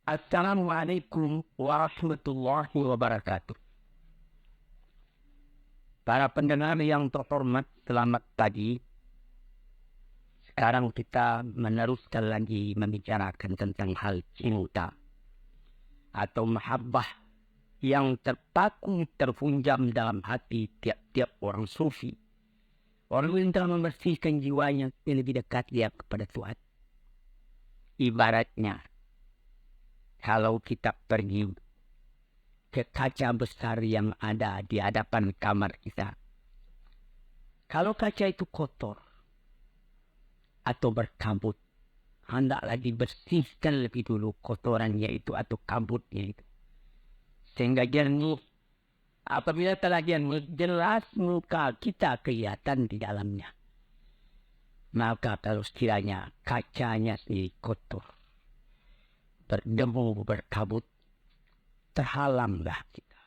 Assalamualaikum warahmatullahi wabarakatuh. Para pendengar yang terhormat, selamat pagi. Sekarang kita meneruskan lagi membicarakan tentang hal cinta atau mahabbah yang terpaku terpunjam dalam hati tiap-tiap orang sufi. Orang yang telah membersihkan jiwanya lebih dekat dia kepada Tuhan. Ibaratnya, kalau kita pergi ke kaca besar yang ada di hadapan kamar kita. Kalau kaca itu kotor atau berkabut, hendaklah dibersihkan lebih dulu kotorannya itu atau kabutnya itu. Sehingga jernih. Apabila telah jernih, jelas muka kita kelihatan di dalamnya. Maka kalau sekiranya kacanya sendiri kotor, berdebu, berkabut, terhalanglah kita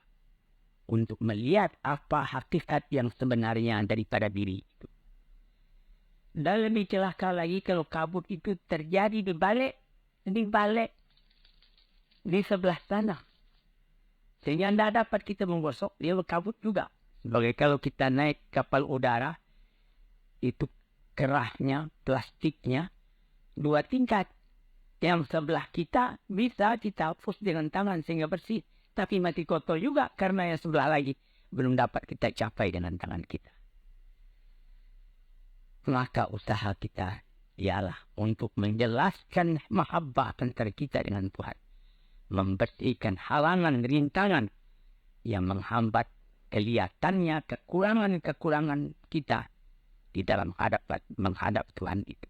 untuk melihat apa hakikat yang sebenarnya daripada diri itu. Dan lebih celaka lagi kalau kabut itu terjadi di balik, di sebelah sana. Sehingga tidak dapat kita menggosok, dia berkabut juga. Sebagai kalau kita naik kapal udara, itu kerahnya, plastiknya, 2 tingkat. Yang sebelah kita bisa kita hapus dengan tangan sehingga bersih. Tapi masih kotor juga karena yang sebelah lagi belum dapat kita capai dengan tangan kita. Maka usaha kita ialah untuk menjelaskan mahabbah antara kita dengan Tuhan. Membersihkan halangan, rintangan yang menghambat kelihatannya kekurangan-kekurangan kita di dalam menghadap Tuhan itu.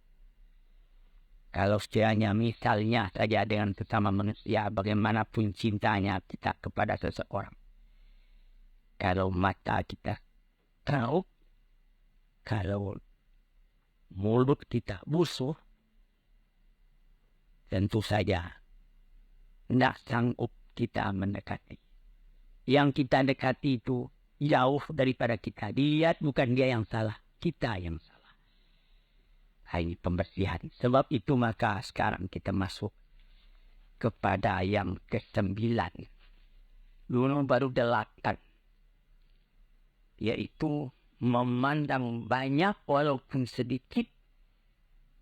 Kalau sekiranya misalnya saja dengan sesama manusia, bagaimanapun cintanya kita kepada seseorang. Kalau mata kita tahu, kalau mulut kita busuk, tentu saja tidak sanggup kita mendekati. Yang kita dekati itu jauh daripada kita. Dilihat bukan dia yang salah, kita yang salah. Ini pembersihan. Sebab itu maka sekarang kita masuk kepada yang ke-9. Dulu baru 8. Yaitu memandang banyak walaupun sedikit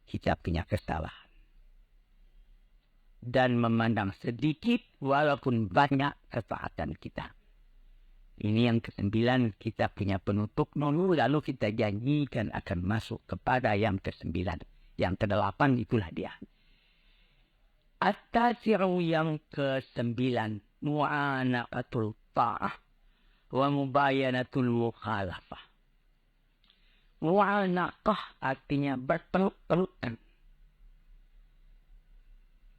kita punya kesalahan. Dan memandang sedikit walaupun banyak ketaatan kita. Ini yang ke-9, kita punya penutup dulu, lalu kita janjikan akan masuk kepada yang ke-9. Yang ke-8 itulah dia. At-tasi'u yang ke-9, mu'anaqatul ta'ah wa mubayanatul mukhalafah. Mu'anaqah artinya berpeluk-pelukan.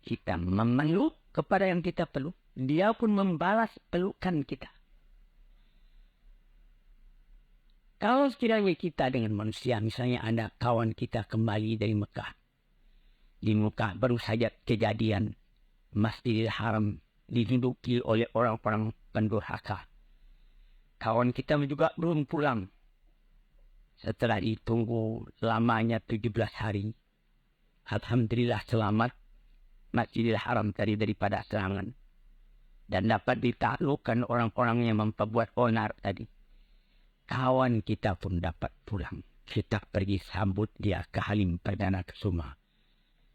Kita memeluk kepada yang kita peluk, dia pun membalas pelukan kita. Kalau sekiranya kita dengan manusia, misalnya ada kawan kita kembali dari Mekah. Di Mekah baru saja kejadian Masjidil Haram diduduki oleh orang-orang pendurhaka. Kawan kita juga belum pulang. Setelah ditunggu lamanya 17 hari. Alhamdulillah selamat. Masjidil Haram tadi daripada serangan. Dan dapat ditaklukkan orang-orang yang memperbuat onar tadi. Kawan kita pun dapat pulang. Kita pergi sambut dia ke Halim Perdana Kusuma.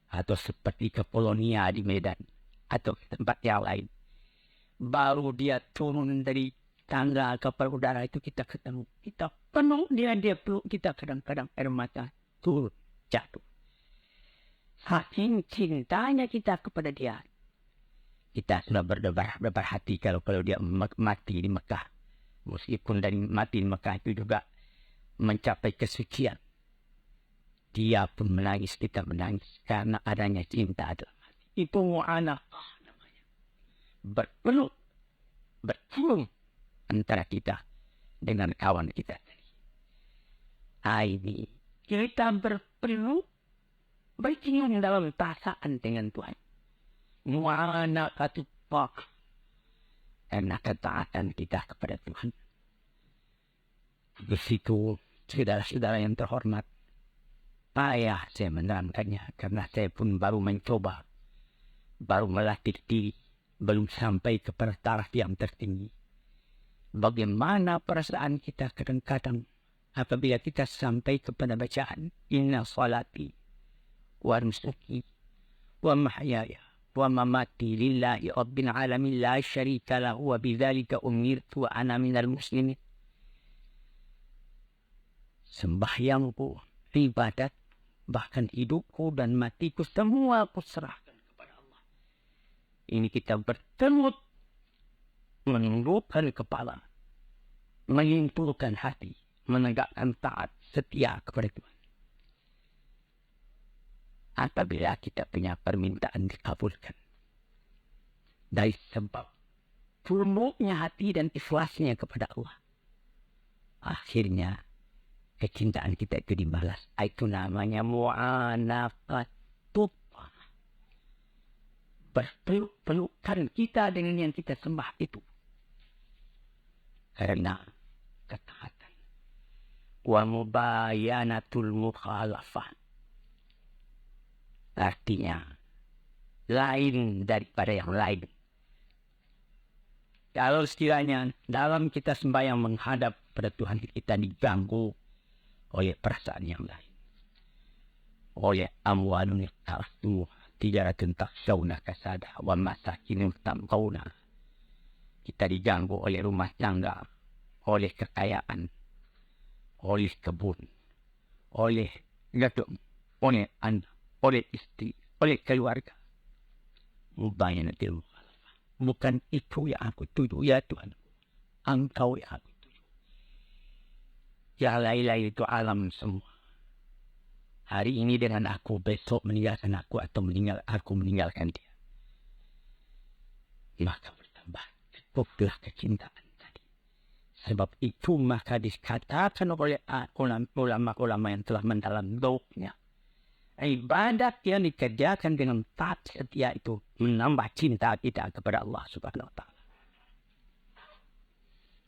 Atau seperti ke Polonia di Medan. Atau ke tempat yang lain. Baru dia turun dari tangga kapal udara itu kita ketemu. Kita penuh dia peluk kita, kadang-kadang air mata turun, jatuh. Saking cintanya kita kepada dia. Kita sudah berdebar hati kalau dia mati di Mekah. Meskipun dari mati di Mekah itu juga mencapai kesucian. Dia pun menangis, kita menangis karena adanya cinta dalam hati. Itu mu'anaqah namanya. Berpeluk, bercium antara kita dengan kawan kita. Ini kita berpeluk, bercium dalam perasaan dengan Tuhan. Mu'anaqatul ta'ah. Karena ketaatan kita kepada Tuhan. Di situ, saudara-saudara yang terhormat, payah saya menerangkannya karena saya pun baru mencoba baru melatih diri, belum sampai kepada taraf yang tertinggi. Bagaimana perasaan kita kadang-kadang apabila kita sampai kepada bacaan inna salati wa nusuki wa mahyaya wa mamati lillahi rabbil alamin la syarika lahu wa bidzalika umirtu wa ana minal muslimin. Sembahyangku, ibadat, bahkan hidupku dan matiku semua aku serahkan kepada Allah. Ini kita bertelut, menundukkan kepala, menyimpulkan hati, menegakkan taat setia kepada Tuhan. Apabila kita punya permintaan dikabulkan dari sebab tunduknya hati dan ikhlasnya kepada Allah, akhirnya kecintaan kita itu dibalas. Itu namanya mu'anaqatut. Berpeluk-pelukan kita dengan yang kita sembah itu. Karena ketaatan. Wa mubayanatul mukhalafah. Artinya, lain daripada yang lain. Kalau sekiranya dalam kita sembahyang menghadap pada Tuhan kita diganggu oleh perasaan yang lain. Oleh amwalun iqtartu tijaratun takhshawna kasada wa masakinun tamqawna. Kita diganggu oleh rumah tangga, oleh kekayaan, oleh kebun, oleh gadung, oleh anak, oleh istri, oleh keluarga. Mubayanatil mukhalafah. Bukan itu yang aku tuju, ya Tuhan. Engkau yang aku tuju. Ya lain-lain itu alam semua. Hari ini dengan aku, besok meninggalkan aku atau aku meninggalkan dia. Maka bertambah cukuplah kecintaan tadi. Sebab itu maka dikatakan oleh ulama-ulama yang telah mendalam dauknya. Ibadat yang dikerjakan dengan taat setia itu menambah cinta kita kepada Allah Subhanahu wa Ta'ala.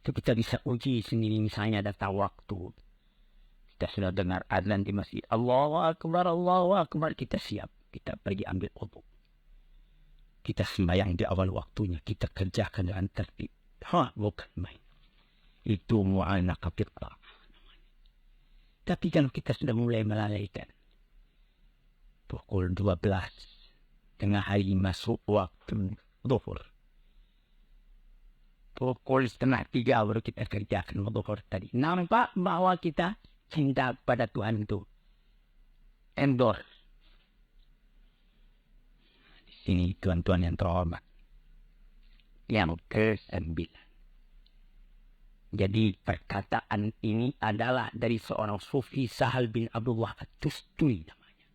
Itu kita bisa uji sendiri, misalnya datang waktu. Kita sudah dengar azan di masjid. Allahu Akbar. Kita siap. Kita pergi ambil wudu. Kita sembahyang di awal waktunya. Kita kerjakan dengan tertib. Bukan main. Itu mu'anaqatut. Tapi kalau kita sudah mulai melalaikan. Pukul 12. Tengah hari masuk waktu zuhur. Pukul 2:30 baru kita kerjakan zuhur tadi. Nampak bahwa kita cinta kepada Tuhan itu endorse. Di sini tuan-tuan yang terhormat. Yang ke-9. Jadi perkataan ini adalah dari seorang sufi Sahal bin Abdullah At-Tusturi namanya.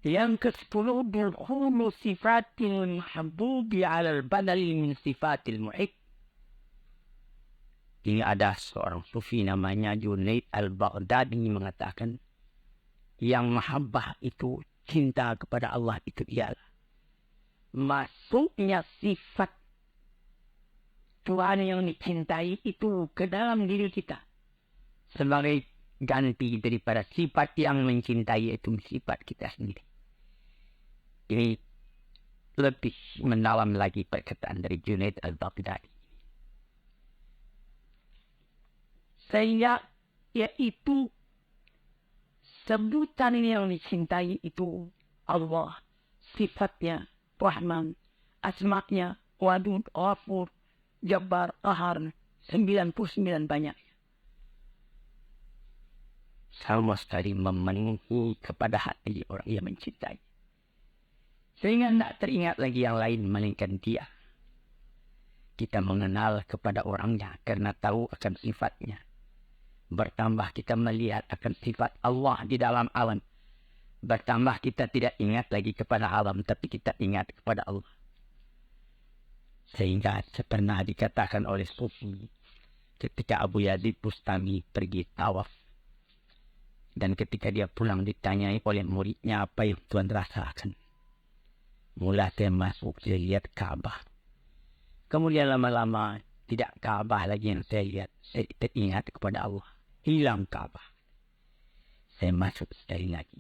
Yang ke-10 dukhulu sifatil mahbubi alal badali min sifatil mu'ik. Ini ada seorang sufi namanya Junaid al-Baghdadi mengatakan yang mahabbah itu, cinta kepada Allah itu ialah masuknya sifat Tuhan yang dicintai itu ke dalam diri kita sebagai ganti daripada sifat yang mencintai itu sifat kita sendiri. Ini lebih mendalam lagi perkataan dari Junaid al-Baghdadi. Sehingga yaitu sebutan yang dicintai itu Allah, sifatnya, Rahman, asma'nya, Wadud, Ghafur, Jabbar, Qahar, 99 banyak. Sama sekali memenuhi kepada hati orang yang mencintai. Sehingga tidak teringat lagi yang lain melainkan dia. Kita mengenal kepada orangnya karena tahu akan sifatnya. Bertambah kita melihat akan sifat Allah di dalam alam. Bertambah kita tidak ingat lagi kepada alam, tapi kita ingat kepada Allah. Sehingga pernah dikatakan oleh Sufi ketika Abu Yazid Bustami pergi tawaf. Dan ketika dia pulang ditanyai oleh muridnya apa yang Tuhan rasakan. Mula saya masuk, saya lihat Ka'bah. Kemudian lama-lama tidak Ka'bah lagi yang saya lihat. Saya teringat kepada Allah. Hilang Ka'bah. Saya masuk sekali lagi.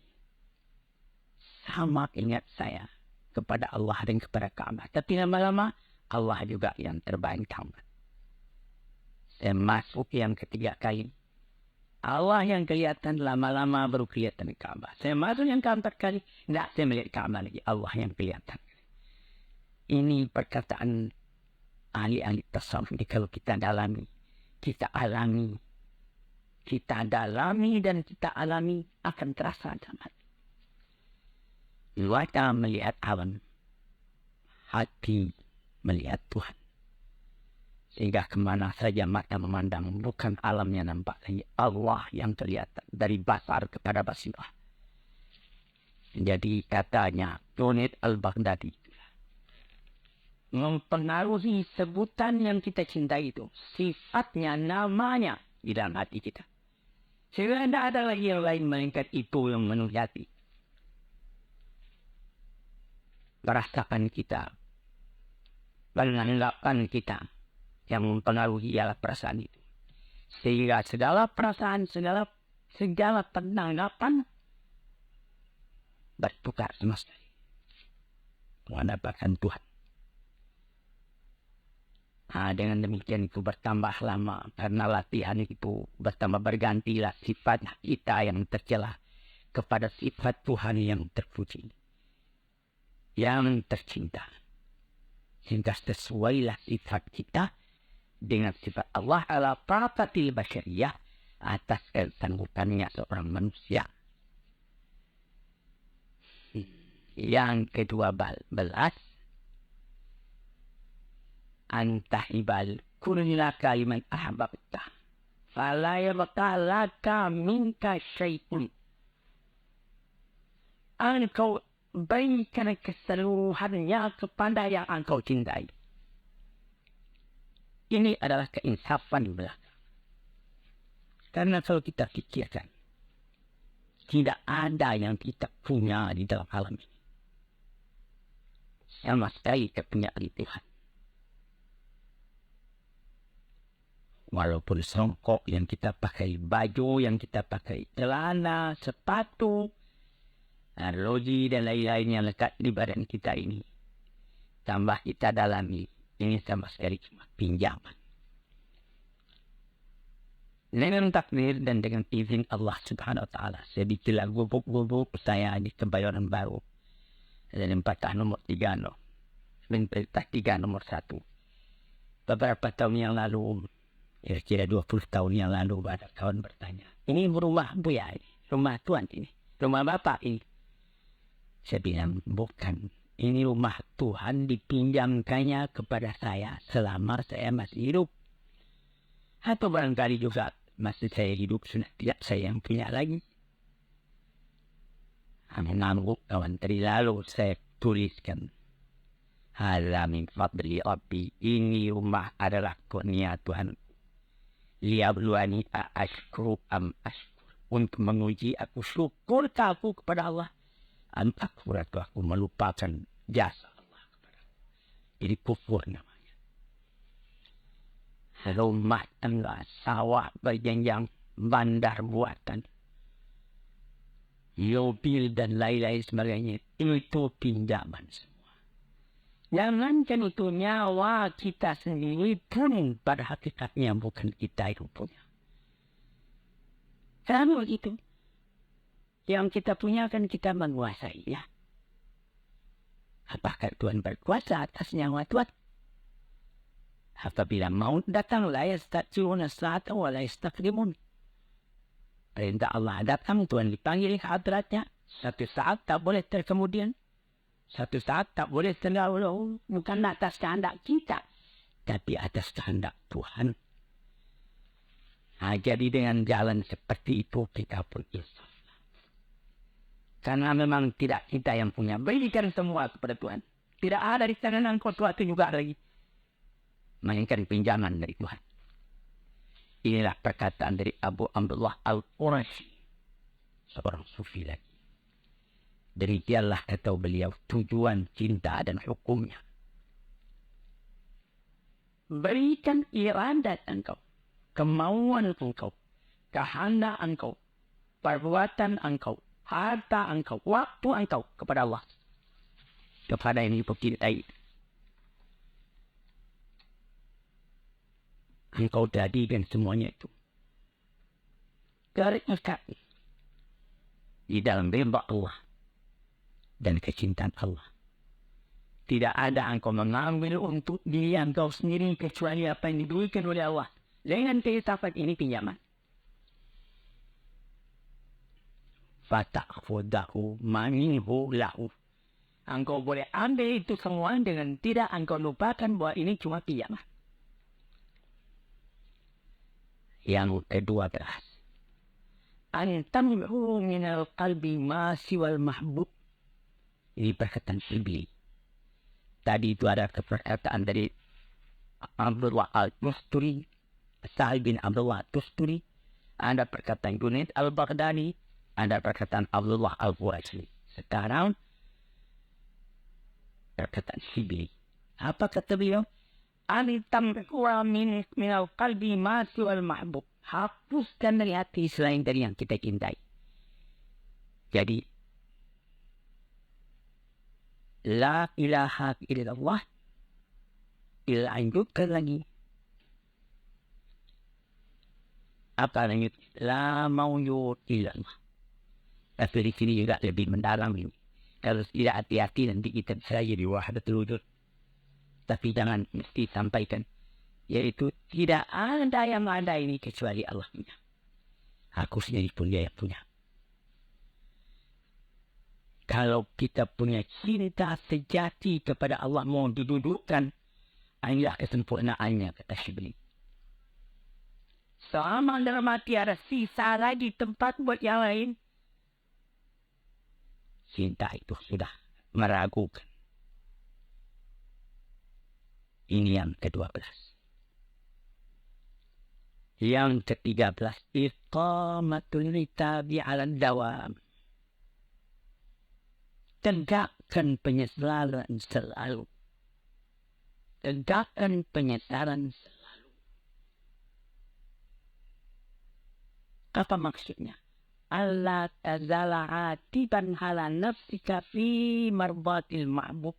Sama ingat saya. kepada Allah dan kepada Ka'bah. Tapi lama-lama Allah juga yang terbaik Ka'bah. Saya masuk yang ketiga kali. Allah yang kelihatan, lama-lama baru kelihatan Ka'bah. Saya masuk yang keempat kali, tidak saya melihat Ka'bah lagi. Allah yang kelihatan. Ini perkataan ahli-ahli tasawuf. Jadi kalau kita dalami, kita alami, kita dalami dan kita alami, akan terasa dalam hati. Mata melihat alam, hati melihat Tuhan. Sehingga kemana saja mata memandang, bukan alamnya nampak lagi, Allah yang kelihatan dari basar kepada basirah. Jadi katanya Junaid al-Baghdadi, mempengaruhi sebutan yang kita cintai itu, sifatnya, namanya di dalam hati kita. Sehingga tidak ada lagi yang lain melainkan itu yang memenuhi hati. Merasakan kita, menganggapkan kita, yang mempengaruhi ialah perasaan itu. Sehingga segala perasaan, segala penanggapan bertukar sama sekali. Menghadapkan Tuhan. Dengan demikian itu bertambah lama, karena latihan itu bertambah bergantilah sifat kita yang tercela kepada sifat Tuhan yang terpuji, yang tercinta. Sehingga sesuailah sifat kita dengan sifat Allah ala taqatil basyariyah, atas ketangguhannya seorang manusia. Yang kedua belas, antahibal kulla kaliman ahbabta fala yabqa laka minka syai'un. Engkau berikan keseluruhannya kepada yang engkau cintai. Ini adalah keinsafan belaka. Karena kalau kita pikirkan, tidak ada yang kita punya di dalam alam ini. Sama sekali kita punya di Tuhan. Walaupun songkok yang kita pakai, baju yang kita pakai, celana, sepatu, arloji dan lain-lain yang lekat di badan kita ini, tambah kita dalami, ini sama sekali cuma pinjaman. Dengan takdir dan dengan izin Allah Subhanahu Wa Taala, saya ditilang gubuk-gubuk saya di Kebayoran Baru, dan patah nomor 3 no, perintah 3 nomor 1. Beberapa tahun yang lalu, kira-kira 20 tahun yang lalu, ada kawan bertanya, ini rumah Buya ini, rumah Tuan ini, rumah Bapak ini. Saya bilang, bukan. Ini rumah Tuhan dipinjamkannya kepada saya selama saya masih hidup. Atau barangkali juga masih saya hidup sudah tidak saya yang punya lagi. Mengangguk kawan tadi lalu saya tuliskan, hadza min fadli Rabbi, ini rumah adalah kurnia Tuhan. Liyabluwani ashkuru am ashkur, untuk menguji aku syukur aku kepada Allah. Akfur atau aku melupakan jasa Allah kepada aku. Jadi kufur namanya. Rumah tangga, sawah berjenjang, bandar buatan, mobil dan lain-lain sebagainya, itu pinjaman semua. Jangankan itu, nyawa kita sendiri pun pada hakikatnya bukan kita yang punya. Karena itu, yang kita punya kan kita menguasainya. Apakah Tuhan berkuasa atas nyawa Tuhan? Apabila maut datang, la yasta'khiruna sa'atan wa la yastaqdimun. Perintah Allah datang, Tuhan dipanggil ke hadratnya. Satu saat tak boleh terkemudian. Satu saat tak boleh terdahulu. Bukan atas kehendak kita, tapi atas kehendak Tuhan. Jadi dengan jalan seperti itu kita pun insaf. Karena memang tidak kita yang punya. Berikan semua kepada Tuhan. Tidak ada di tangan engkau suatu juga lagi, melainkan pinjaman dari Tuhan. Inilah perkataan dari Abu Abdullah Al-Qurashi, seorang sufi lagi. Dari dialah atau beliau tujuan cinta dan hukumnya. Berikan iradat engkau, kemauan engkau, kehendak engkau, perbuatan engkau, harta engkau, waktu engkau kepada Allah. kepada yang engkau cintai. Engkau jadikan semuanya itu garis kaki di dalam ridha Allah dan kecintaan Allah. Tidak ada engkau mengambil untuk diri engkau sendiri kecuali apa yang diberikan oleh Allah. Dengan ketetapan ini pinjaman. Fata'khudahu minhu lahu. Engkau boleh ambil itu semua dengan tidak engkau lupakan bahwa ini cuma pinjaman. Yang ke-12. Antamhu minal qalbi ma siwal mahbub. Ini perkataan Iblis. Tadi itu ada perkataan dari Abdullah Al-Tusturi, Sa'id bin Abdullah Al-Tusturi. Ada perkataan Junaid Al-Baghdadi. Ada perkataan Abdullah Al-Quraisy. Sekarang perkataan Iblis. Apa kata beliau? Antamhu minal qalbi ma siwal mahbub. Hapuskan dari hati selain dari yang kita cintai. Jadi, la ilaha illallah, dilanjutkan lagi. Apa lanjut? La maujud illallah. Tapi di sini juga lebih mendalam ini. Kalau tidak hati-hati nanti kita bisa jadi wahdatul wujud. Tapi jangan mesti sampaikan. Yaitu tidak ada yang ada ini kecuali Allah punya. Aku sendiri pun dia yang punya. Kalau kita punya cinta sejati kepada Allah mau didudukkan, inilah kesempurnaannya kata Syibli. Selama dalam hati ada sisa lagi tempat buat yang lain, cinta itu sudah meragukan. Ini yang ke-12. Yang ke-13, iqamatul ritabi 'ala dawam. Tegakkan penyesalan selalu. Tegakkan penyesalan selalu. Apa maksudnya? Allah tazala atiban ala nafsika fi marbatil ma'bub.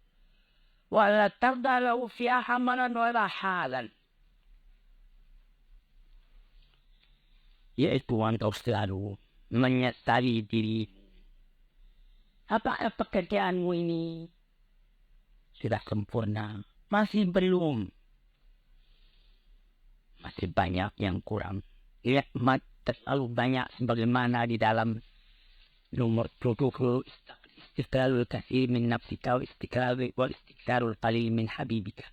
Wala tardalau fiha hamalan wala halan. Yaitu engkau selalu menyesali diri. Apa pekerjaanmu ini sudah sempurna? Masih belum. Masih banyak yang kurang. Nikmat terlalu banyak sebagaimana di dalam nomor 20. Istiqrarul kathir min nafsika wa istiqrarul qalil min habibika.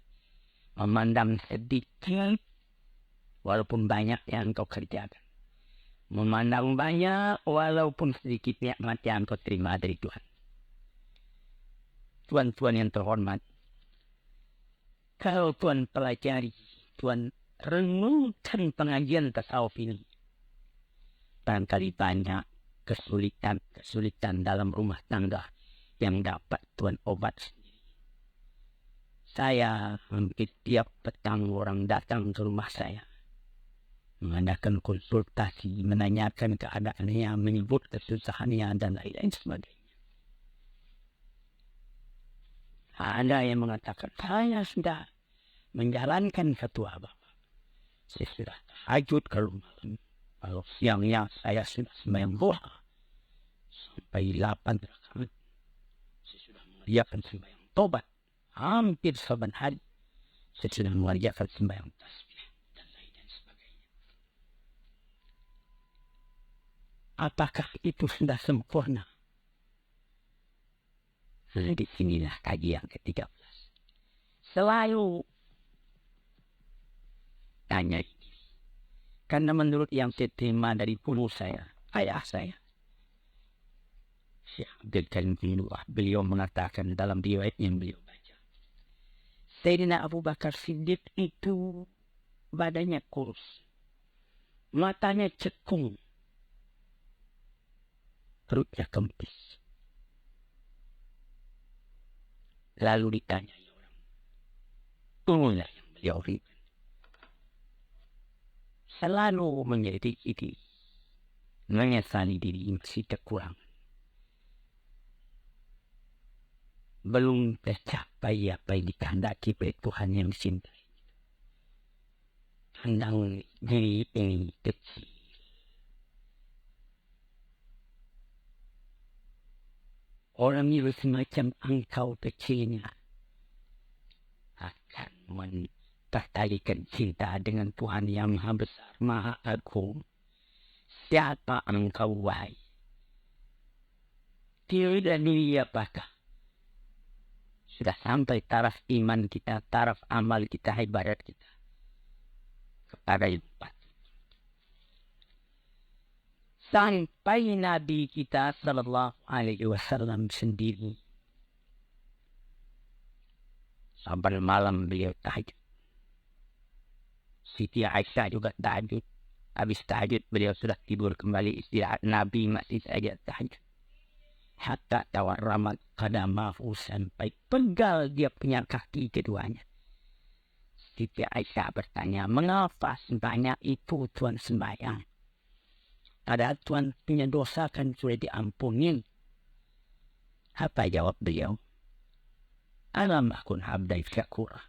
Memandang sedikit walaupun banyak yang kau kerjakan. Memandang banyak walaupun sedikit nikmat yang kau terima dari Tuhan. Tuan-tuan yang terhormat, kalau Tuan pelajari, Tuan renungkan pengajian tasawuf ini. Barangkali banyak kesulitan dalam rumah tangga yang dapat Tuan obat sendiri. Saya hampir tiap petang orang datang ke rumah saya, mengadakan konsultasi, menanyakan keadaannya, menyebut kesusahannya dan lain-lain sebagainya. Ada yang mengatakan, saya sudah menjalankan fatwa Bapak. Saya sudah tahajud kalau malam. Kalau siangnya saya sudah sembahyang duha sampai 8 rakaat. Saya sudah mengerjakan sembahyang tobat hampir saban hari. Saya sudah mengerjakan sembahyang tasbih dan lain sebagainya. Apakah itu sudah sempurna? Di sinilah kajian ke-13. Selalu tanya ini. Karena menurut yang saya terima dari guru saya, ayah saya, Syekh Abdul Karim Binullah, beliau mengatakan dalam riwayat yang beliau baca, Sayyidina Abu Bakar Siddiq itu badannya kurus, matanya cekung, perutnya kempis. Lalu ditanya orang, itulah yang beliau berikan. Selalu menyelidiki diri, menyesali diri, masih kekurangan. belum tercapai apa yang dikehendaki oleh Tuhan yang dicintai. Pandang diri ini kecil. Orang itu semacam engkau kecilnya akan tertarikan cinta dengan Tuhan yang Maha Besar, Maha Agung. Siapa engkau, wahai? Diri dan diri apakah? Sudah sampai taraf iman kita, taraf amal kita, ibadat kita kepada itu. Sampai Nabi kita sallallahu alaihi wasallam sendiri sampai malam beliau tahajud. Siti Aisyah juga tahajud. Habis tahajud beliau sudah tidur kembali istirahat. Nabi masih saja tahajud. Hatta tawarramat qadamahu, sampai pegal dia punya kaki keduanya. Siti Aisyah bertanya, mengapa sebanyak itu Tuhan sembahyang? Ada Tuhan punya dosa kan sudah diampuni. Apa jawab beliau? Alam akun abdai syakura.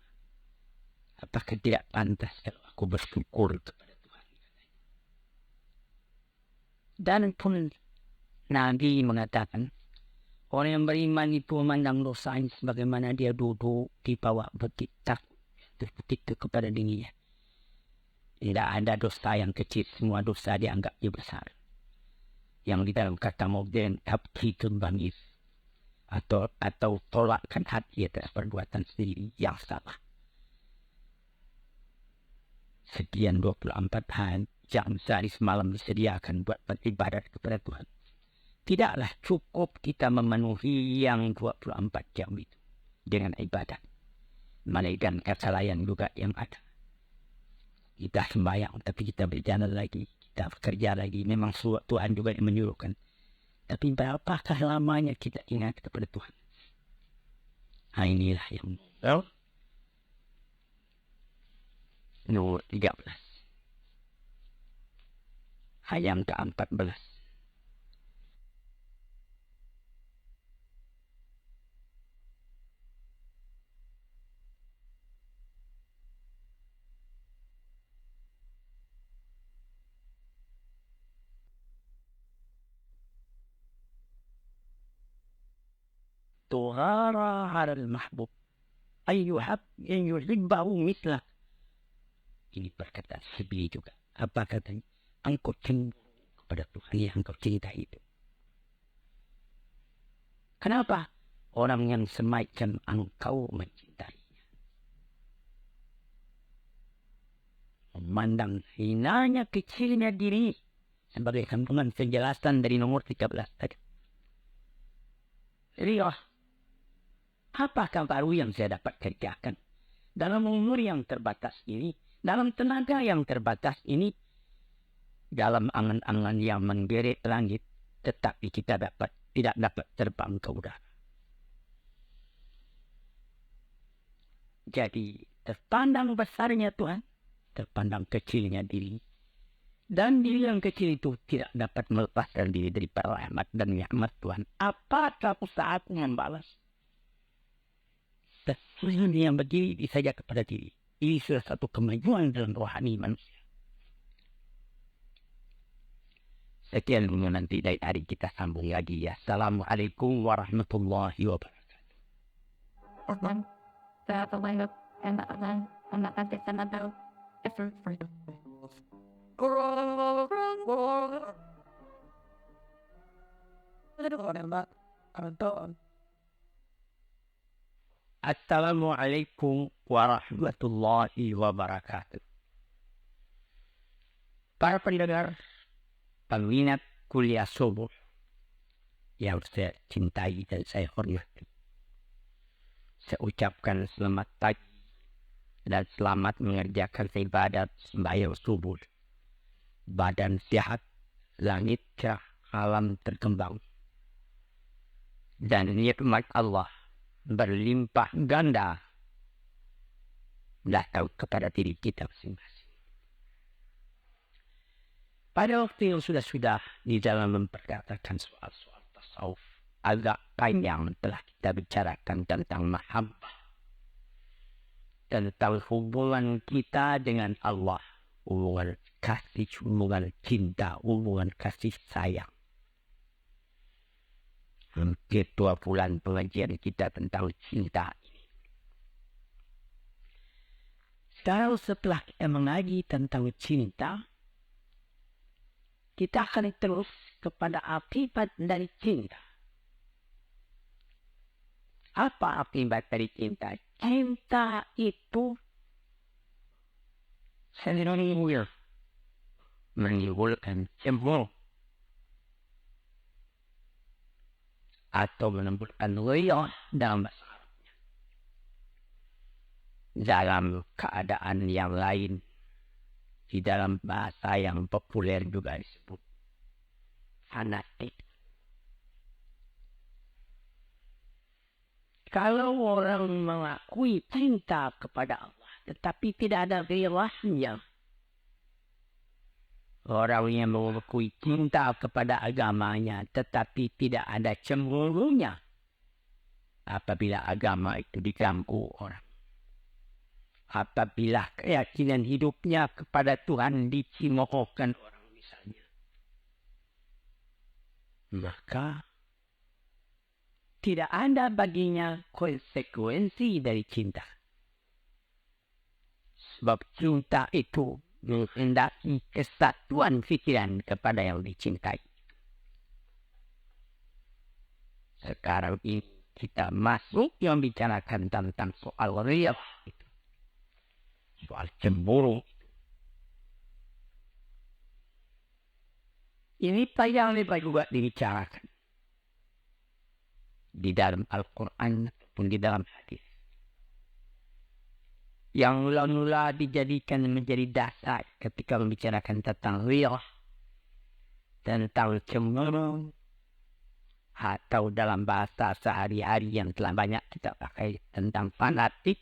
Apakah tidak pantas kalau aku bersyukur kepada Tuhan? Dan pun Nabi mengatakan, orang yang beriman itu memandang dosa ini sebagaimana dia duduk di bawah begitu kepada dirinya. Tidak ada dosa yang kecil, semua dosa dianggap dia besar. Yang di dalam kata modern, tabkitun bangis. Atau tolakkan hati atas perbuatan sendiri yang salah. Sekian 24 jam sehari semalam disediakan buat beribadat kepada Tuhan. Tidaklah cukup kita memenuhi yang 24 jam itu dengan ibadat. Melainkan kesalahan juga yang ada. Kita sembahyang, tapi kita berjalan lagi, kita bekerja lagi. Memang Tuhan juga yang menyuruhkan. Tapi berapakah lamanya kita ingat kepada Tuhan? Inilah yang nomor 13. Ayat ke-14. Tuhara haral mahbub ayyuhab yang yuhibbahu mislah. Ini perkataan Sibili juga. Apa katanya? Engkau cemburu kepada Tuhan yang engkau cintai itu. Kenapa? Orang yang semacam engkau mencintainya. Memandang hinanya kecilnya diri. Sebagai kandungan penjelasan dari nomor 13 tadi. Jadi apakah baru yang saya dapat kerjakan? Dalam umur yang terbatas ini, dalam tenaga yang terbatas ini, dalam angan-angan yang menggeret langit, tetapi kita tidak dapat terbang ke udara. Jadi terpandang besarnya Tuhan, terpandang kecilnya diri. Dan diri yang kecil itu tidak dapat melepaskan diri dari rahmat dan nikmat Tuhan. Apakah saatnya membalas? Tuhan yang berdiri saja kepada diri. Ini salah satu kemajuan dalam rohani manusia. Sekian dulu, nanti dari hari kita sambung lagi ya. Assalamualaikum warahmatullahi wabarakatuh. Assalamualaikum warahmatullahi wabarakatuh. Para pendengar, peminat kuliah subuh yang saya cintai dan saya hormati, saya ucapkan selamat pagi dan selamat mengerjakan ibadat sembahyang subuh. Badan sehat, langit cerah, alam terkembang, dan nikmat Allah berlimpah ganda datang kepada diri kita masing-masing. Pada waktu yang sudah di dalam memperkatakan soal tasawuf, agak panjang telah kita bicarakan tentang mahabbah, tentang hubungan kita dengan Allah, hubungan kasih, hubungan cinta, hubungan kasih sayang. Hampir 2 bulan pengajian kita tentang cinta ini. Kalau setelah kita mengaji tentang cinta, kita akan terus kepada akibat dari cinta. Apa akibat dari cinta? Cinta itu sendiri menimbulkan cemburu atau menimbulkan ghirah dalam bahasa Arabnya. Dalam keadaan yang lain, di dalam bahasa yang populer juga disebut fanatik. Kalau orang mengakui cinta kepada Allah, tetapi tidak ada ghirahnya, orang yang mengakui cinta kepada agamanya, tetapi tidak ada cemburunya, apabila agama itu diganggu orang, apabila keyakinan hidupnya kepada Tuhan dicimohkan orang misalnya, maka tidak ada baginya konsekuensi dari cinta. Sebab cinta itu menghendaki kesatuan pikiran kepada yang dicintai. Sekarang ini kita masuk yang bicarakan tentang soal ghirah itu, soal cemburu. Ini yang lebar juga dibicarakan di dalam Al-Quran ataupun di dalam hadis, yang mula dijadikan menjadi dasar ketika membicarakan tentang ghirah, tentang cemburu, atau dalam bahasa sehari-hari yang telah banyak kita pakai tentang fanatik,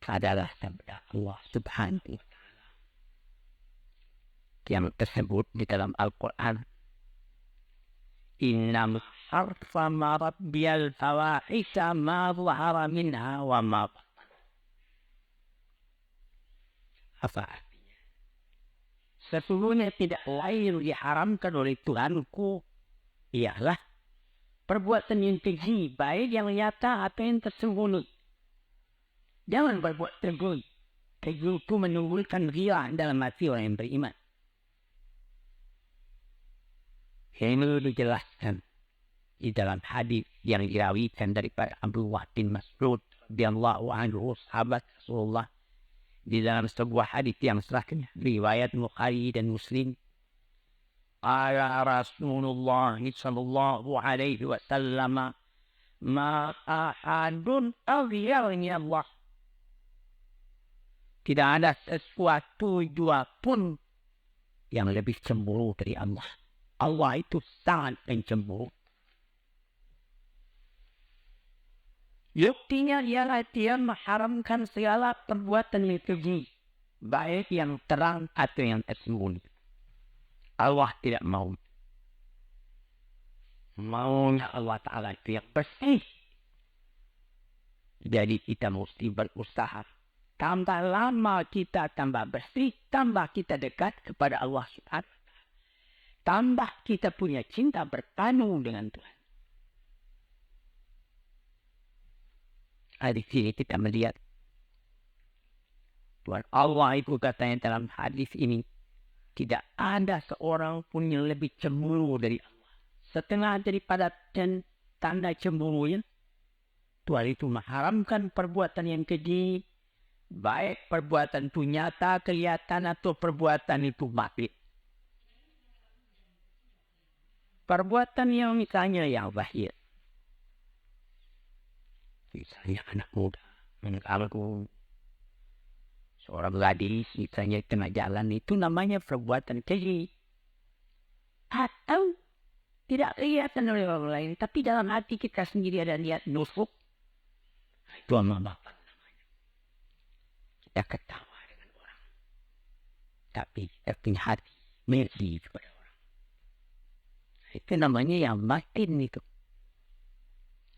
adalah sabda Allah Subhanahu wa Ta'ala yang tersebut di dalam Al-Quran. Innam harfama rabbiyal fawahisha ma zahara minha wa ma batan. Apa artinya? Sesungguhnya tidak lain diharamkan oleh Tuhanku ialah perbuatan yang keji, baik yang nyata atau yang tersembunyi. Jangan berbuat tersembunyi. Keji itu menimbulkan ghirah dalam hati orang yang beriman. Ini dijelaskan di dalam hadis yang dirawikan daripada Abdullah bin Mas'ud radhiyallahu anhu, sahabat Rasulullah, di dalam sebuah hadis yang sahih riwayat Bukhari dan Muslim. Qala Rasulullah sallallahu alaihi wasallam, ma ahadun aghyarni Allah. Tidak ada sesuatu jua pun yang lebih cemburu dari Allah. Allah itu sangat pencemburu. Buktinya ialah dia mengharamkan segala perbuatan yang keji, baik yang terang atau yang tersembunyi. Allah tidak mau. Maunya Allah Ta'ala itu yang bersih. Jadi kita mesti berusaha. Tambah lama kita tambah bersih, tambah kita dekat kepada Allah Subhanahu. Tambah kita punya cinta bertanu dengan Tuhan. Di sini kita melihat Tuhan Allah itu katanya dalam hadis ini, tidak ada seorang pun yang lebih cemburu dari Allah. Setengah daripada tanda cemburunya, Tuhan itu mengharamkan perbuatan yang keji, baik perbuatan itu nyata, kelihatan, atau perbuatan itu batin. Perbuatan yang misalnya yang zahir, misalnya anak muda mengganggu seorang gadis, misalnya di tengah jalan, itu namanya perbuatan keji. Atau tidak kelihatan oleh orang lain, tapi dalam hati kita sendiri ada niat nusuk, itu amal batin namanya. Kita ketawa dengan orang, tapi kita punya hati mersi kepada orang. Itu namanya yang batin itu.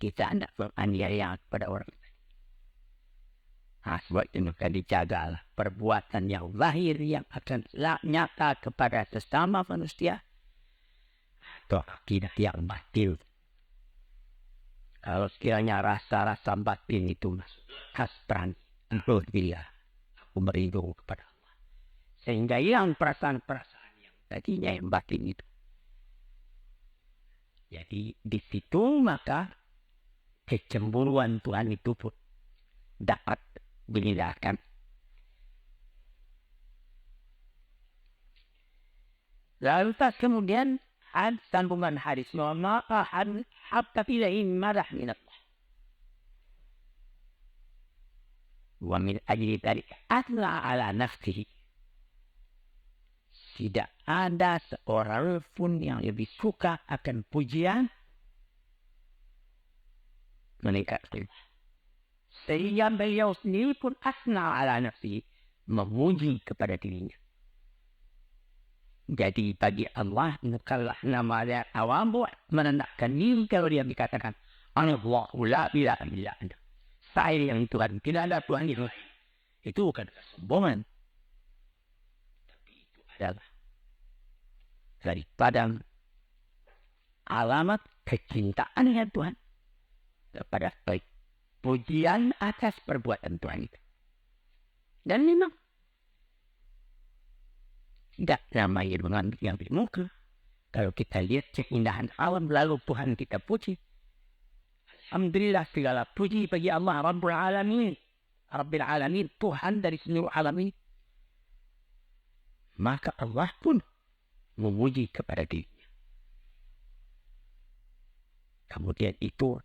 Kita tidak beraniaya kepada orang. Nah, sebab itu maka dijagalah perbuatan yang lahir yang akan nyata kepada sesama manusia. Atau akidah yang batil. Kalau sekiranya rasa-rasa batin itu masuk hasran, dia aku berlindung kepada Allah. Sehingga hilang perasaan-perasaan yang tadinya yang batin itu. Jadi di situ maka kecemburuan Tuhan itu pun dapat dihindarkan. Lalu tak kemudian sambungan hadis maka hatta ilaihi marah min Allah. Wa min ajli dzalika atla ala nafsihi. Tidak ada seorang pun yang lebih suka akan pujian meningkat sehingga beliau sendiri pun asna ala nafsihi, memuji kepada dirinya. Jadi bagi Allah bukanlah nama dia awam buat menandakkan diri kalau dia dikatakan Allahu la ilaha illa anta. Saya yang Tuhan, tidak ada Tuhan yang lain. Itu bukan kesombongan. Tapi itu adalah daripada alamat kecintaan dengan Tuhan kepada baik pujian atas perbuatan Tuhan itu. Dan memang tidak ramai dengan yang di muka. Kalau kita lihat keindahan alam lalu Tuhan kita puji. Alhamdulillah segala puji bagi Allah Rabbul Alamin. Rabbil Alamin, Tuhan dari seluruh alam ini. Maka Allah pun memuji kepada dirinya. Kemudian itu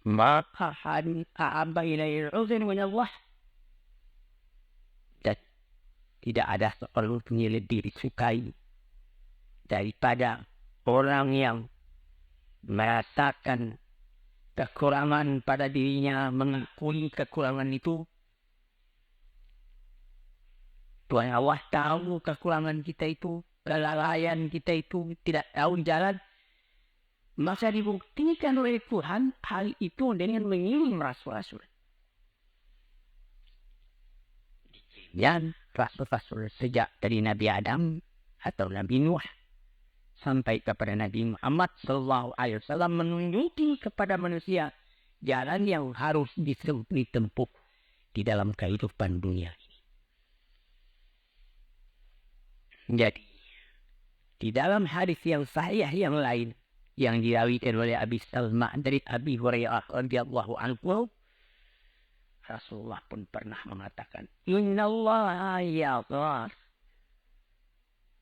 maka ha'abba ilaihi al-uzn min Allah. Dan tidak ada seorang pun yang lebih disukai daripada orang yang merasakan kekurangan pada dirinya, mengakui kekurangan itu. Tuhan Allah tahu kekurangan kita itu, kelalaian kita itu, tidak tahu jalan. Maka dibuktikan oleh Tuhan hal itu dengan mengirim rasul-rasul. Dan rasul-rasul sejak dari Nabi Adam atau Nabi Nuh sampai kepada Nabi Muhammad SAW menunjuki kepada manusia jalan yang harus ditempuh di dalam kehidupan dunia ini. Jadi di dalam hadis yang sahih yang lain yang diriwayatkan oleh Abi Salma dari Abi Hurairah radhiyallahu anhu, Rasulullah pun pernah mengatakan, Innallaha yaghfir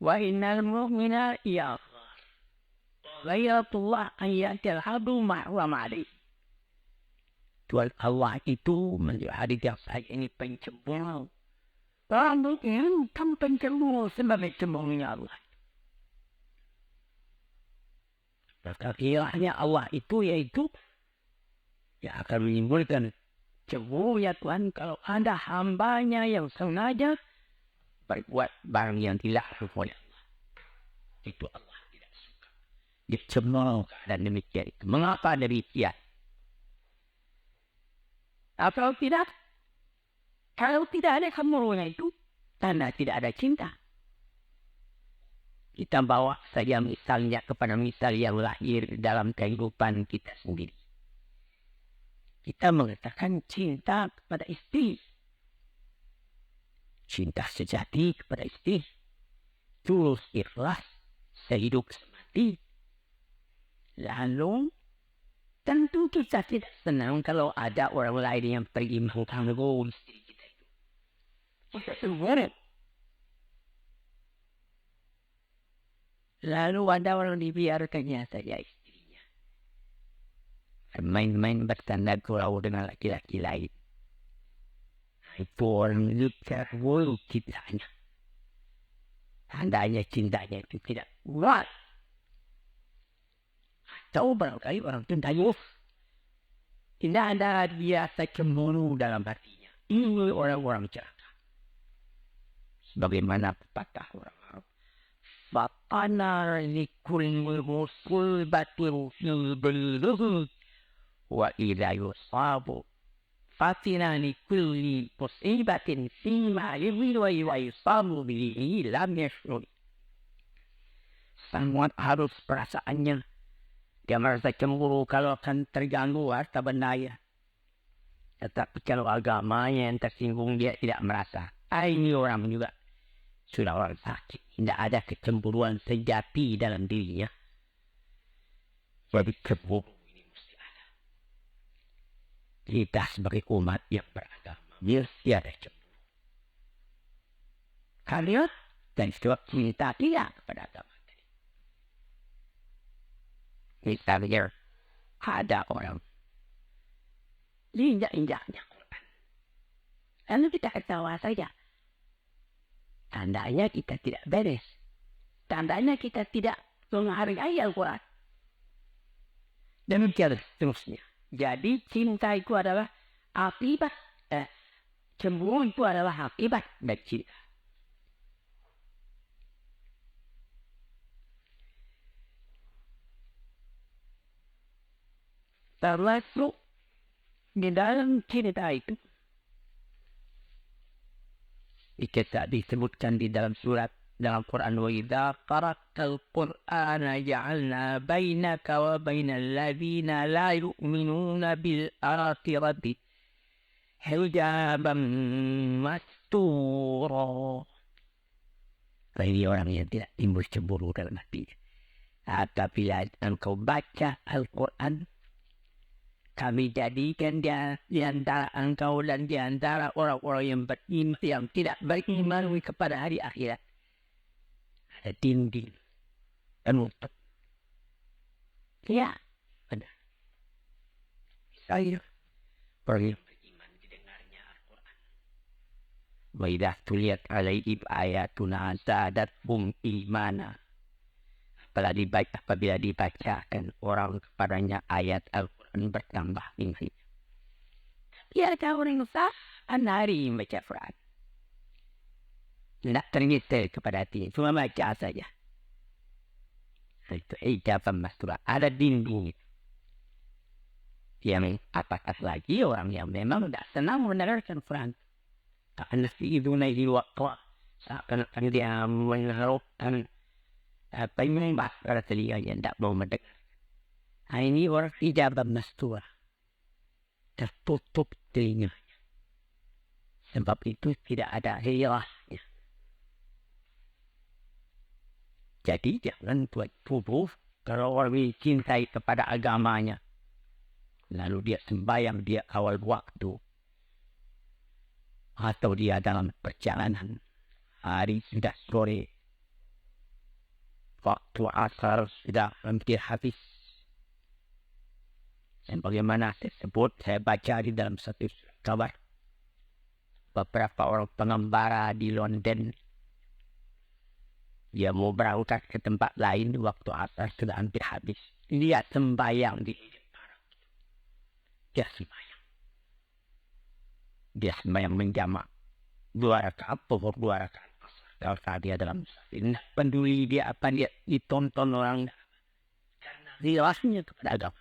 wa innal mu'mina yaghfir. Ghairatullah an yatalhadu ma'wa ma'ali. Tuhan Allah itu menjadi hadis yang sahih ini pencemburu. Orang mungkin kan pencemburu sebab cemburunya Allah. Maka kiranya Allah itu yaitu yang akan menimbulkan cemburu ya Tuhan kalau ada hambanya yang sengaja berbuat barang yang dilarang oleh Allah. Itu Allah tidak suka. Dia cemburu dan demikian itu. Mengapa demikian? Atau tidak? Kalau tidak ada cemburunya itu, tanda tidak ada cinta. Kita bawa saja misalnya kepada misal yang lahir dalam kehidupan kita sendiri. Kita mengatakan cinta kepada istri. Cinta sejati kepada istri. Tulus ikhlas sehidup semati. Lalu tentu kita tidak senang kalau ada orang lain yang pergi mengganggu istri kita itu. Kita sebenarnya. Lalu ada orang dibiarkannya saja istrinya main-main bertanda gurau dengan laki-laki lain. Itu orang itu terburuk cintanya. Tandanya cintanya itu tidak kuat. Atau barangkali orang itu dayuh. Tidak ada biasa cemburu dalam hatinya. Ini orang-orang celaka. Sebagaimana pepatah orang Arab. ana likulli musibatin fi dhillihi wa idza yusabu fatina likulli musibatin fi ma'alihi wa yusabu bihi lam yashur. Sangat harus perasaannya. Dia merasa cemburu kalau akan terganggu harta bendanya. Tetapi kalau agamanya yang tersinggung dia tidak merasa. Ini orang juga sudah orang sakit. Tidak ada kecemburuan sejati dalam dirinya. Jadi cemburu ini mesti ada. Kita sebagai umat yang beragama mesti ada cemburu. Kalian dan sebab cinta dia kepada agama. Misalnya ada orang injak-injaknya Quran. Lalu kita ketawa saja. Tandanya kita tidak beres. Tandanya kita tidak menghargai Al-Quran. Demikian seterusnya. Jadi cinta itu adalah akibat. Cemburu itu adalah akibat dari cinta. Termasuk di dalam cinta itu. Kita disebutkan di dalam surat dalam Quran wa idza qara'tal Qur'ana ja'alna bainaka wa bainal ladzina la yu'minuna bil akhirati hijaban mastura. Bagi orang yang tidak timbul cemburu dalam hatinya. Apabila engkau baca Al-Quran, kami jadikan dia di antara engkau dan di antara orang-orang yang beriman yang tidak beriman kepada hari akhirat. Ada dinding penutup. Ya, benar. Saya orang yang beriman didengarnya Al-Quran. Wa idza tuliyat alaihim ayatuna zadatuhum imana. Apabila dibacakan orang kepadanya ayat Al-Quran bertambah iman. Ya, ada orang yang hari baca Quran. Tidak ternyata kepada hati, cuma baca saja. Itu ijaban mastura, ada dinding. Yang apakah lagi orang yang memang tidak senang mendengarkan Quran. Karena itu naik waktu. Seakan-akan dia mengharapkan apa yang pada telinganya tidak mau mendengar. Ini orang ijaban mastura. Tertutup telinganya. Sebab itu tidak ada hilahnya. Jadi jangan buat tubuh kalau orang cintai kepada agamanya. Lalu dia sembahyang dia awal waktu. Atau dia dalam perjalanan. Hari sudah sore. Waktu asar sudah hampir habis. Dan bagaimana saya baca di dalam satu kabar. Beberapa orang pengembara di London. Dia mau berangkat ke tempat lain waktu asar sudah hampir habis. Dia sembahyang di depan. Dia sembahyang menjamak. 2 rakaat, pohon 2 rakaat. Kalau saat dia dalam ini peduli dia apa dia ditonton orang. Karena rilahnya kepada agama.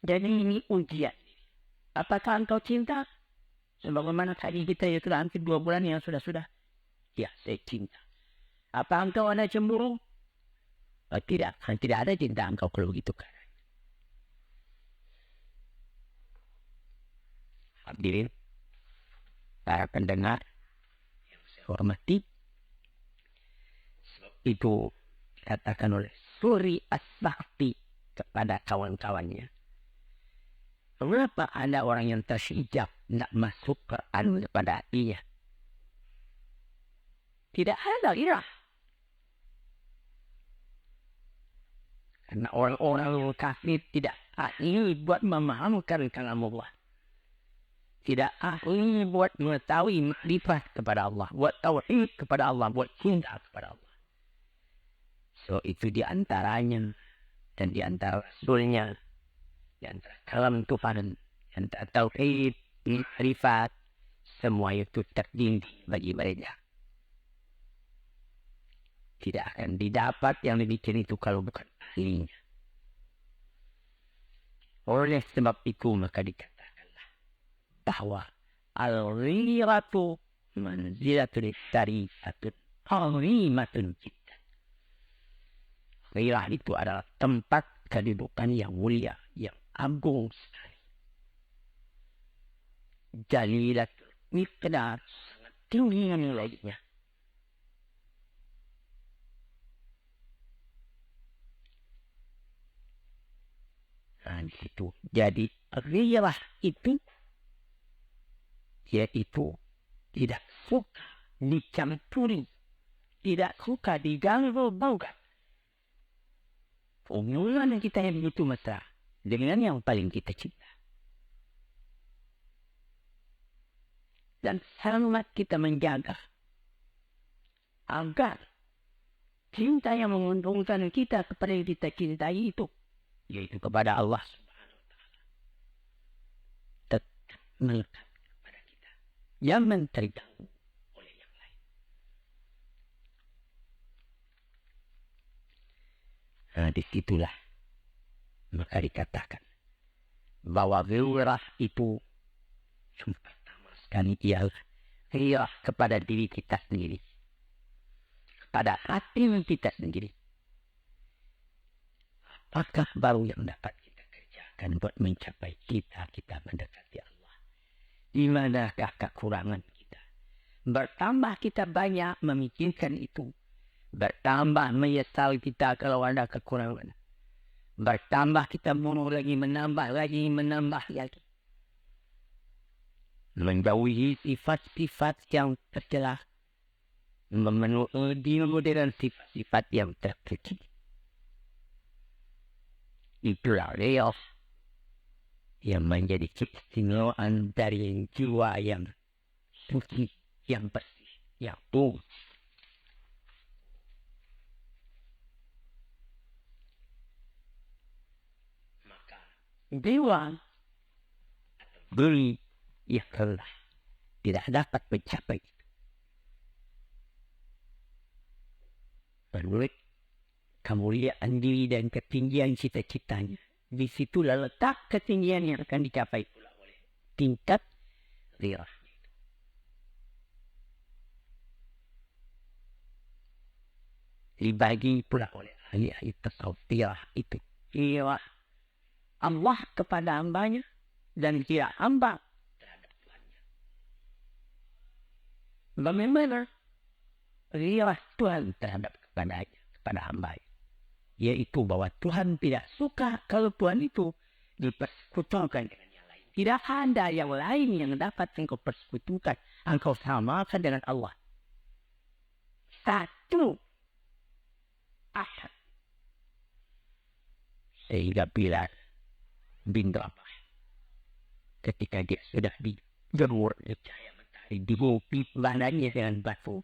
Jadi ini ujian. Apakah engkau cinta? Sebagaimana tadi kita ya sudah hampir 2 bulan yang sudah. Ya, saya cinta. Apa engkau ada cemburu? Tidak ada cinta engkau kalau begitu kan. Hadirin, para pendengar yang saya hormati, itu katakan oleh Suri As-Sakti kepada kawan-kawannya. Kenapa ada orang yang terhijab tidak masuk Quran kepada hatinya? Tidak ada irah. Karena orang-orang kafir tidak ahli buat memahamkan kalam Allah. Tidak ahli buat mengetahui makrifat kepada Allah. Buat tauhid kepada Allah. Buat cinta kepada Allah. So itu diantaranya. Dan diantara rasulnya. Diantara kalam Tuhan. Diantara tauhid. Makrifat. Semua itu terdiri bagi mereka. Tidak akan didapat yang demikian itu kalau bukan ahlinya. Oleh sebab itu maka dikatakanlah bahwa al-ghiratu manzilatul syari'atun azimatun jiddan. Ghirah itu adalah tempat kedudukan yang mulia, yang agung sekali. Jalilatul miqdar, sangat tinggi nilainya. Nah, itu. Jadi ghirah itu yaitu tidak suka dicampuri, tidak suka diganggu gugat. Hubungan kita yang begitu mesra dengan yang paling kita cinta. Dan sangat kita menjaga agar cinta yang menguntungkan kita kepada yang kita cintai itu, yaitu kepada Allah Subhanahu wa Ta'ala, tetap melekat kepada kita. Jangan terganggu oleh yang lain. Nah, disitulah maka dikatakan bahwa ghirah itu pertama sekali ialah ghirah kepada diri kita sendiri, pada hati kita sendiri. Apakah baru yang dapat kita kerjakan buat mencapai kita mendekati Allah? Di manakah kekurangan kita? Bertambah kita banyak memikirkan itu, bertambah menyesal kita kalau ada kekurangan. Bertambah kita bunuh lagi, menambah lagi. Menjauhi sifat-sifat yang tercela, memenuhi modern sifat-sifat yang terpuji. Itulah ghirah yang menjadi keistimewaan dari jiwa yang suci, yang bersih, yang tulus. Maka jiwa beri ikhlas tidak dapat mencapai itu. Menurut kemuliaan diri dan ketinggian cita-citanya, disitulah letak ketinggian yang akan dicapai pula oleh tingkat ghirah. Dibagi pula oleh ahli-ahli tasawuf ghirah itu. Ghirah Allah kepada hambanya dan ghirah hamba terhadap Tuhannya. Bagaimana ghirah Tuhan terhadap kepada hamba, yaitu bahwa Tuhan tidak suka kalau Tuhan itu dipersekutukan dengan yang lain. Tidak ada yang lain yang dapat engkau persekutukan, engkau samakan dengan Allah. Satu ahad. Sehingga Bilal bin Rabah ketika dia sudah digerur cahaya matahari, dibuki badannya dengan batu,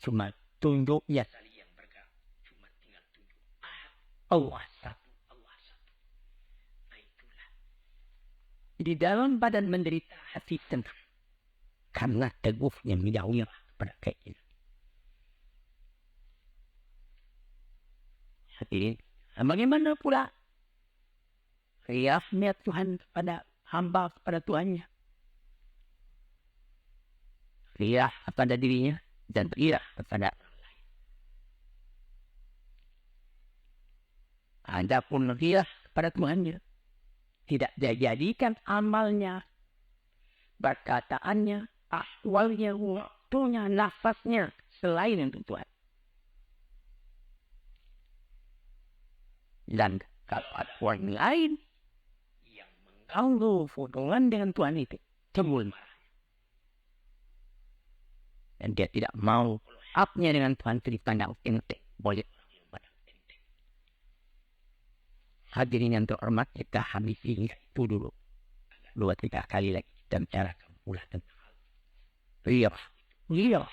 cuma tunjuknya saling yang bergerak, cuma tinggal tunjuk ahad, Allah satu. Nah, itulah di dalam badan menderita, hati tenang karena teguhnya ghirah pada keinginan. Hadirin, bagaimana pula ghirahnya Tuhan kepada hamba kepada Tuhannya, ghirah kepada dirinya dan ghirah kepada orang lain. Adapun ghirah kepada Tuhannya, tidak dijadikan amalnya, perkataannya, ahwalnya, waktunya, nafasnya selain untuk Tuhan. Dan kalau ada orang lain yang mengganggu hubungan dengan Tuhan itu, timbul marah. Dan dia tidak mau haknya dengan Tuhan itu dipandang enteng, boleh orang yang pandang enteng. Hadirin yang terhormat, kita habis ini itu dulu 2-3 kali lagi kita bicarakan pula tentang ghirah.